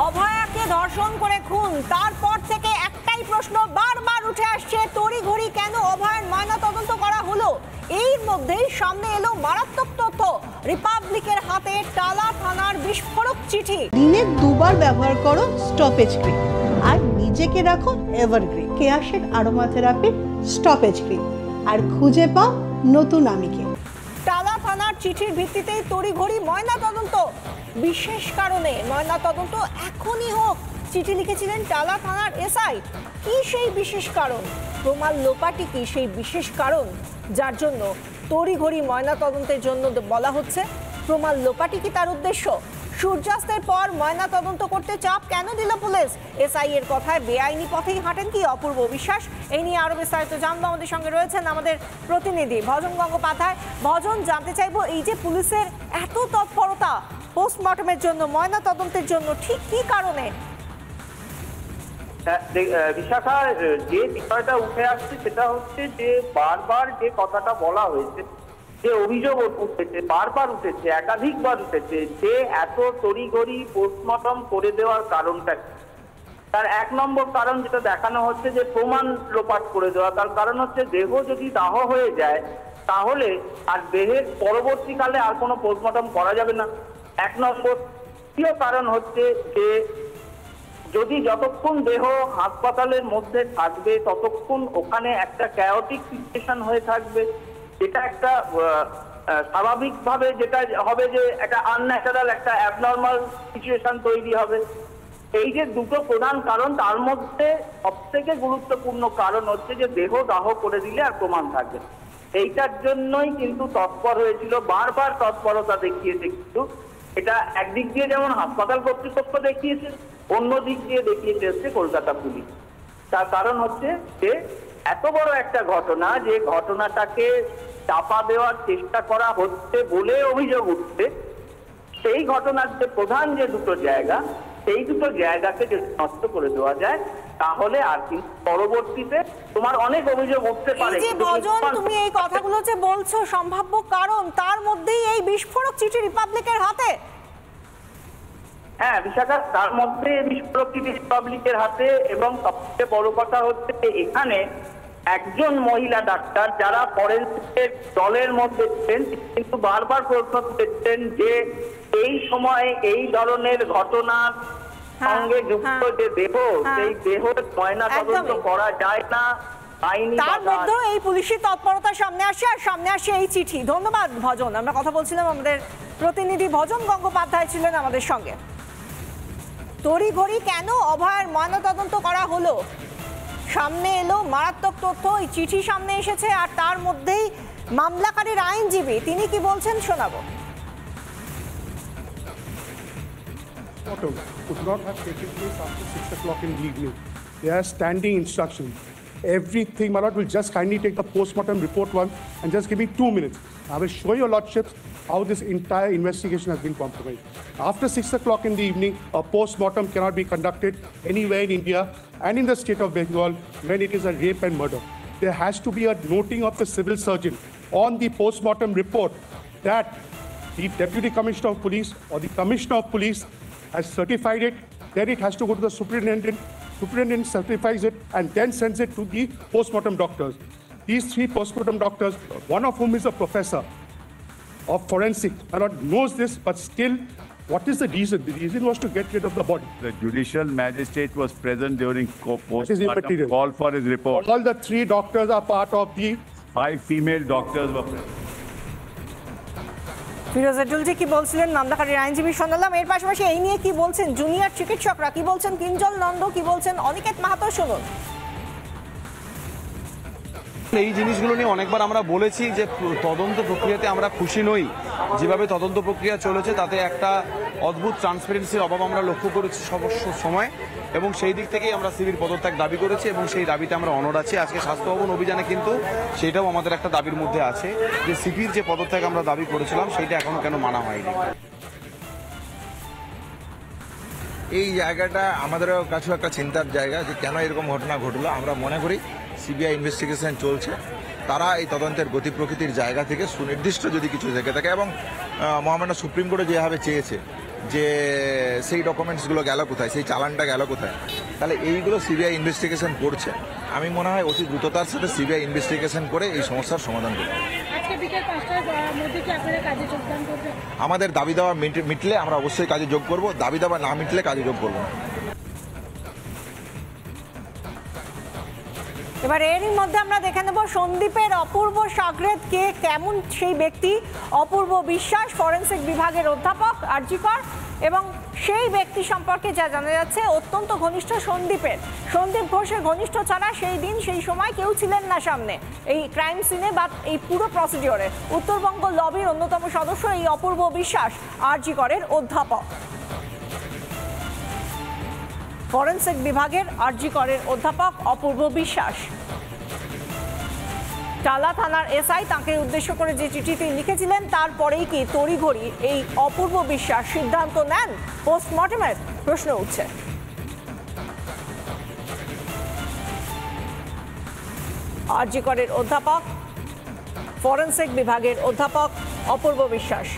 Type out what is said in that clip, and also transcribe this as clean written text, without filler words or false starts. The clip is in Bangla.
অভয়াকে ধর্ষণ করে খুন, তারপর থেকে একটাই প্রশ্ন বারবার উঠে আসছে, তড়িঘড়ি কেন অভয়ের ময়নাতদন্ত করা হলো? এর মধ্যেই সামনে এলো মারাত্মক তথ্য, রিপাবলিকের হাতে টালা থানার বিস্ফোরক চিঠি। দিনে দুবার ব্যবহার করো স্টপেজ ক্রিম আর নিজেকে রাখো এভারগ্রিন কেয়াশেক আরোমা থেরাপি স্টপেজ ক্রিম, আর খুঁজে পাও নতুন আমিকে। টালা থানার চিঠির ভিত্তিতেই তড়িঘড়ি ময়নাতদন্ত, বিশেষ কারণে ময়নাতদন্ত এখনই হোক, চিঠি লিখেছিলেন টালা থানার এসআই। কি সেই বিশেষ কারণ? প্রমাণ লোপাটি কি সেই বিশেষ কারণ যার জন্য তড়িঘড়ি ময়নাতদন্তের জন্য বলা হচ্ছে? প্রমাণ লোপাটি কি তার উদ্দেশ্য? সূর্যাস্তের পর ময়নাতদন্ত করতে চাপ কেন দিল পুলিশ? এসআই এর কথায় বেআইনি পথেই হাঁটেন কি অপূর্ব বিশ্বাস? এই নিয়ে আরো বিস্তারিত জানবো। আমাদের সঙ্গে রয়েছেন আমাদের প্রতিনিধি ভজন গঙ্গোপাধ্যায়। ভজন, জানতে চাইবো এই যে পুলিশের এত তৎপরতা পোস্টমর্টমের জন্য, ময়নাতদন্তের জন্য, ঠিক কি কারণে? বিশাখা, যে বিষয়টা উঠে আসছে সেটা হচ্ছে যে বারবার যে কথাটা বলা হয়েছে, যে অভিযোগ উঠেছে, বারবার উঠেছে, একাধিকবার উঠেছে, যে এত তড়িঘড়ি পোস্টমর্টম করে দেওয়ার কারণটা, তার এক নম্বর কারণ যেটা দেখানো হচ্ছে যে প্রমাণ লোপাট করে দেওয়া। তার কারণ হচ্ছে দেহ যদি দাহ হয়ে যায় তাহলে আর দেহের পরবর্তীকালে আর কোনো পোস্টমর্টম করা যাবে না, এক নম্বর। দ্বিতীয় কারণ হচ্ছে যে যদি যতক্ষণ দেহ হাসপাতালের মধ্যে থাকবে ততক্ষণ ওখানে একটা ক্যাওটিক সিচুয়েশন হয়ে থাকবে, যেটা একটা স্বাভাবিকভাবে যেটা হবে যে একটা আনন্যাচারাল, একটা অ্যাবনর্মাল সিচুয়েশন তৈরি হবে। এই যে দুটো প্রধান কারণ, তার মধ্যে সবথেকে গুরুত্বপূর্ণ কারণ হচ্ছে যে দেহ দাহ করে দিলে আর প্রমাণ থাকবে। এইটার জন্যই কিন্তু তৎপর হয়েছিল, বারবার তৎপরতা দেখিয়েছে। কিন্তু এটা একদিক দিয়ে যেমন হাসপাতাল কর্তৃপক্ষ দেখিয়েছে, অন্য দিক দিয়ে দেখিয়েছে হচ্ছে কলকাতা পুলিশ। তার কারণ হচ্ছে যে এত বড় একটা ঘটনা, যে ঘটনাটাকে চাপা দেওয়ার চেষ্টা করা হচ্ছে বলে অভিযোগ উঠছে, সেই ঘটনার যে প্রধান যে দুটো জায়গা, সেই দুটো জায়গাকে যদি নষ্ট করে দেওয়া যায় তাহলে আর কিন্তু পরবর্তীতে তোমার অনেক অভিযোগ উঠতে পারে। তুমি এই কথাগুলো যে বলছো সম্ভাব্য কারণ, তার মধ্যেই এই বিস্ফোরক চিঠি রিপাবলিকের হাতে। হ্যাঁ বিশাখা, তার মধ্যে বিস্ফোরক চিঠি রিপাবলিকের হাতে, এবং সবচেয়ে বড় কথা হচ্ছে এখানে একজন মহিলা ডাক্তার যারা ফরেনসিকের দলের মধ্যে ছিলেন, কিন্তু বারবার প্রশ্ন তুলেছেন যে এই সময় এই ধরনের ঘটনার সঙ্গে যুক্ত যে দেহ, সেই দেহের ময়নাতদন্ত করা যায় না। তার মধ্যেও এই পুলিশি তৎপরতা সামনে আসে, আর সামনে আসে এই চিঠি। ধন্যবাদ ভজন। আমরা কথা বলছিলাম, আমাদের প্রতিনিধি ভজন গঙ্গোপাধ্যায় ছিলেন আমাদের সঙ্গে। তড়িঘড়ি কেন অভয়ের ময়নাতদন্ত করা হলো? সামনে এলো মারাত্মক তথ্য, এই চিঠি সামনে এসেছে, আর তার মধ্যেই মামলাকারীর আইনজীবী তিনি কি বলছেন শোনাবো। Could not have taken place after 6 o'clock in the evening. They are standing instructions. Everything, my lord, will just kindly take the postmortem report once and just give me 2 minutes. I will show your lordships how this entire investigation has been compromised. After 6 o'clock in the evening, a postmortem cannot be conducted anywhere in India and in the state of Bengal when it is a rape and murder. There has to be a noting of the civil surgeon on the postmortem report that the Deputy Commissioner of Police or the Commissioner of Police has certified it. Then it has to go to the superintendent. Superintendent certifies it and then sends it to the postmortem doctors. These 3 postmortem doctors, one of whom is a professor of forensic, knows this, but still, what is the reason? The reason was to get rid of the body. The judicial magistrate was present during postmortem call for his report. All the 3 doctors are part of the 5 female doctors were present. ফিরোজেটুলজি কি বলছিলেন, মামলাকারীর আইনজীবী শোনালাম। এর পাশাপাশি এই নিয়ে কি বলছেন জুনিয়র চিকিৎসকরা, কি বলছেন কিঞ্জল নন্দ, কি বলছেন অনিকেত মাহাতো, শুনুন। এই জিনিসগুলো নিয়ে অনেকবার আমরা বলেছি যে তদন্ত প্রক্রিয়াতে আমরা খুশি নই। যেভাবে তদন্ত প্রক্রিয়া চলেছে তাতে একটা অদ্ভুত ট্রান্সপারেন্সির অভাব আমরা লক্ষ্য করেছি সময়, এবং সেই দিক থেকেই আমরা সিভির পদত্যাগ দাবি করেছি, এবং সেই দাবিতে আমরা অনড় আছি। আজকে স্বাস্থ্য ভবন অভিযানে কিন্তু সেটাও আমাদের একটা দাবির মধ্যে আছে, যে সিভির যে পদত্যাগ আমরা দাবি করেছিলাম সেইটা এখনো কেন মানা হয়নি। এই জায়গাটা আমাদের কাছেও একটা চিন্তার জায়গা, যে কেন এরকম ঘটনা ঘটলো। আমরা মনে করি সিবিআই ইনভেস্টিগেশন চলছে, তারা এই তদন্তের গতি প্রকৃতির জায়গা থেকে সুনির্দিষ্ট যদি কিছু থেকে থাকে, এবং মহামান্য সুপ্রিম কোর্টে যেভাবে চেয়েছে যে সেই ডকুমেন্টসগুলো গেল কোথায়, সেই চালানটা গেল কোথায়। তাহলে এইগুলো সিবিআই ইনভেস্টিগেশন করছে। আমি মনে হয় অতি দ্রুততার সাথে সিবিআই ইনভেস্টিগেশন করে এই সমস্যার সমাধান করবে। আমাদের দাবি দাওয়া মিটলে আমরা অবশ্যই কাজে যোগ করব, দাবি দাওয়া না মিটলে কাজে যোগ করব না। এবার এরই মধ্যে আমরা দেখে নেব সন্দীপের অপূর্ব সাগরেদ কে, কেমন সেই ব্যক্তি। অপূর্ব বিশ্বাস ফরেন্সিক বিভাগের অধ্যাপক আরজিকর, এবং সেই ব্যক্তি সম্পর্কে যা জানা যাচ্ছে অত্যন্ত ঘনিষ্ঠ সন্দীপের। সন্দীপ ঘোষের ঘনিষ্ঠ ছাড়া সেই দিন সেই সময় কেউ ছিলেন না সামনে এই ক্রাইম সিনে বা এই পুরো প্রসিডিওরে। উত্তরবঙ্গ লবির অন্যতম সদস্য এই অপূর্ব বিশ্বাস আরজিকরের অধ্যাপক, ফরেন্সিক বিভাগের আরজিকরের অধ্যাপক অপূর্ব বিশ্বাস। টালা থানার এসআই তাকে উদ্দেশ্য করে যে চিঠিটি লিখেছিলেন তারপরেই কি তড়িঘড়ি এই অপূর্ব বিশ্বাস সিদ্ধান্ত নেন পোস্টমর্টমের, প্রশ্ন উঠছে। আরজিকরের অধ্যাপক, ফরেন্সিক বিভাগের অধ্যাপক অপূর্ব বিশ্বাস।